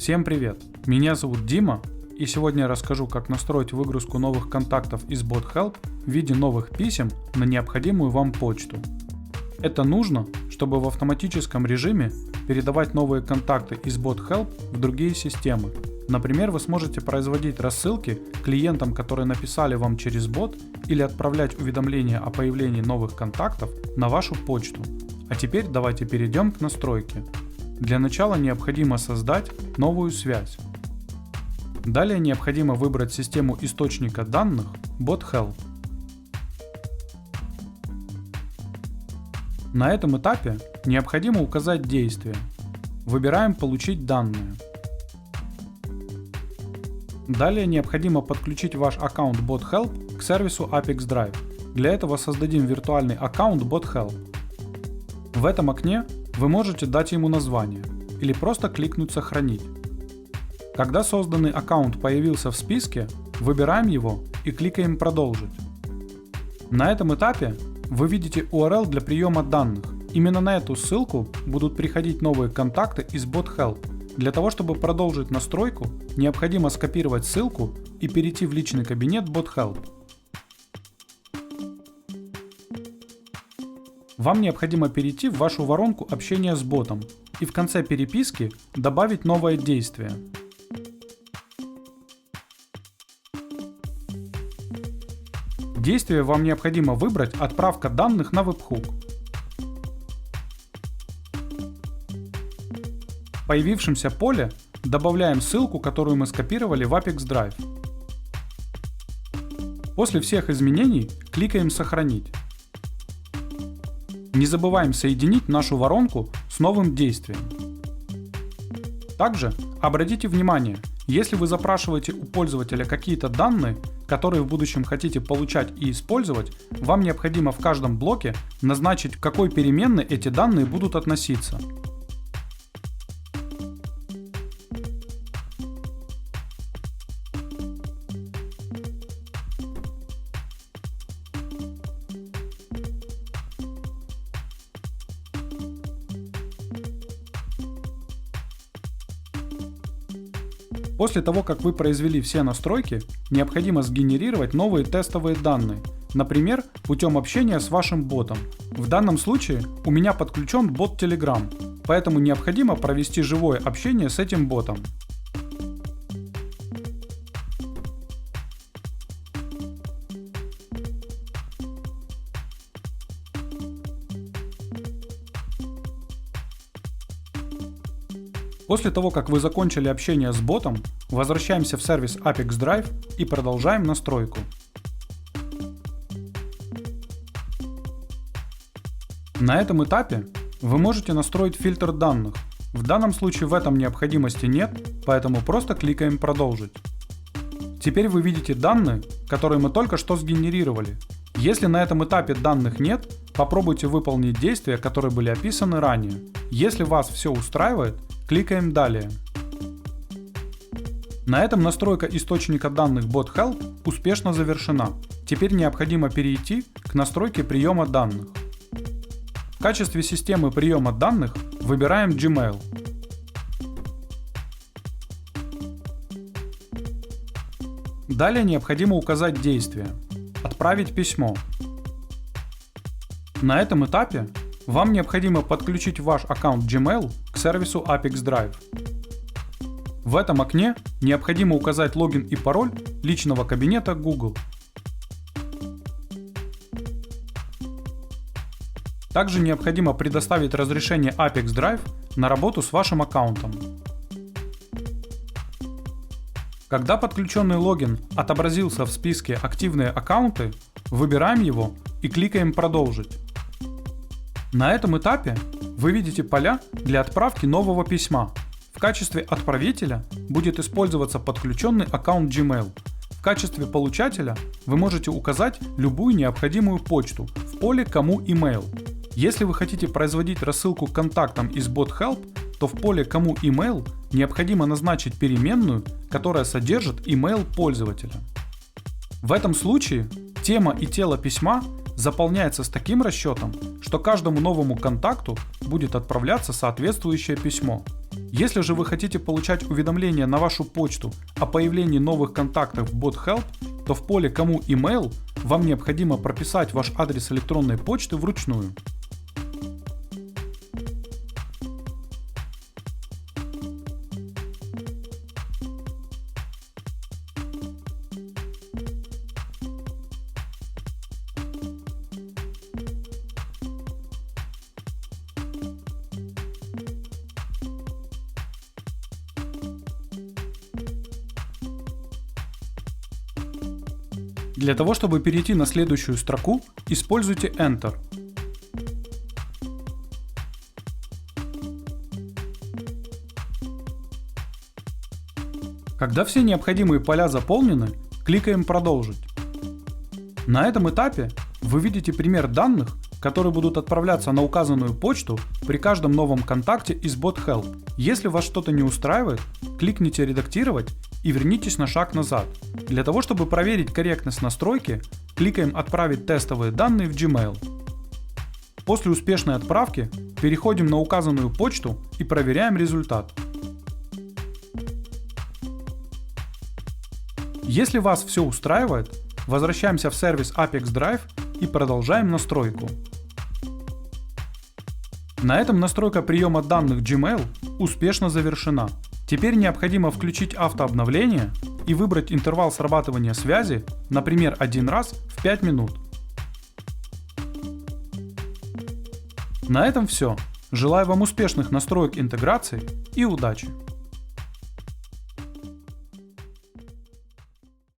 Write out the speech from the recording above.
Всем привет! Меня зовут Дима, и сегодня я расскажу, как настроить выгрузку новых контактов из BotHelp в виде новых писем на необходимую вам почту. Это нужно, чтобы в автоматическом режиме передавать новые контакты из BotHelp в другие системы. Например, вы сможете производить рассылки клиентам, которые написали вам через бот, или отправлять уведомления о появлении новых контактов на вашу почту. А теперь давайте перейдем к настройке. Для начала необходимо создать новую связь. Далее необходимо выбрать систему источника данных BotHelp. На этом этапе необходимо указать действие. Выбираем «Получить данные». Далее необходимо подключить ваш аккаунт BotHelp к сервису Apex Drive. Для этого создадим виртуальный аккаунт BotHelp. В этом окне вы можете дать ему название или просто кликнуть «Сохранить». Когда созданный аккаунт появился в списке, выбираем его и кликаем «Продолжить». На этом этапе вы видите URL для приема данных. Именно на эту ссылку будут приходить новые контакты из BotHelp. Для того, чтобы продолжить настройку, необходимо скопировать ссылку и перейти в личный кабинет BotHelp. Вам необходимо перейти в вашу воронку общения с ботом и в конце переписки добавить новое действие. Действие вам необходимо выбрать «Отправка данных на веб-хук». В появившемся поле добавляем ссылку, которую мы скопировали в Apex Drive. После всех изменений кликаем «Сохранить». Не забываем соединить нашу воронку с новым действием. Также обратите внимание, если вы запрашиваете у пользователя какие-то данные, которые в будущем хотите получать и использовать, вам необходимо в каждом блоке назначить, к какой переменной эти данные будут относиться. После того, как вы произвели все настройки, необходимо сгенерировать новые тестовые данные, например, путем общения с вашим ботом. В данном случае у меня подключен бот Telegram, поэтому необходимо провести живое общение с этим ботом. После того, как вы закончили общение с ботом, возвращаемся в сервис Apex Drive и продолжаем настройку. На этом этапе вы можете настроить фильтр данных. В данном случае в этом необходимости нет, поэтому просто кликаем «Продолжить». Теперь вы видите данные, которые мы только что сгенерировали. Если на этом этапе данных нет, попробуйте выполнить действия, которые были описаны ранее. Если вас все устраивает, кликаем «Далее». На этом настройка источника данных BotHelp успешно завершена. Теперь необходимо перейти к настройке приема данных. В качестве системы приема данных выбираем Gmail. Далее необходимо указать действие «Отправить письмо». На этом этапе вам необходимо подключить ваш аккаунт Gmail к сервису Apex Drive. В этом окне необходимо указать логин и пароль личного кабинета Google. Также необходимо предоставить разрешение Apex Drive на работу с вашим аккаунтом. Когда подключенный логин отобразился в списке «Активные аккаунты», выбираем его и кликаем «Продолжить». На этом этапе вы видите поля для отправки нового письма. В качестве отправителя будет использоваться подключенный аккаунт Gmail. В качестве получателя вы можете указать любую необходимую почту в поле «Кому email». Если вы хотите производить рассылку контактам из BotHelp, то в поле «Кому email» необходимо назначить переменную, которая содержит email пользователя. В этом случае тема и тело письма заполняется с таким расчетом, что каждому новому контакту будет отправляться соответствующее письмо. Если же вы хотите получать уведомления на вашу почту о появлении новых контактов в Bot Help, то в поле «Кому email» вам необходимо прописать ваш адрес электронной почты вручную. Для того, чтобы перейти на следующую строку, используйте Enter. Когда все необходимые поля заполнены, кликаем «Продолжить». На этом этапе вы видите пример данных, которые будут отправляться на указанную почту при каждом новом контакте из Bot Help. Если вас что-то не устраивает, кликните «Редактировать» и вернитесь на шаг назад. Для того, чтобы проверить корректность настройки, кликаем «Отправить тестовые данные в Gmail». После успешной отправки переходим на указанную почту и проверяем результат. Если вас все устраивает, возвращаемся в сервис Apex Drive и продолжаем настройку. На этом настройка приема данных Gmail успешно завершена. Теперь необходимо включить автообновление и выбрать интервал срабатывания связи, например, 1 раз в 5 минут. На этом все. Желаю вам успешных настроек интеграции и удачи!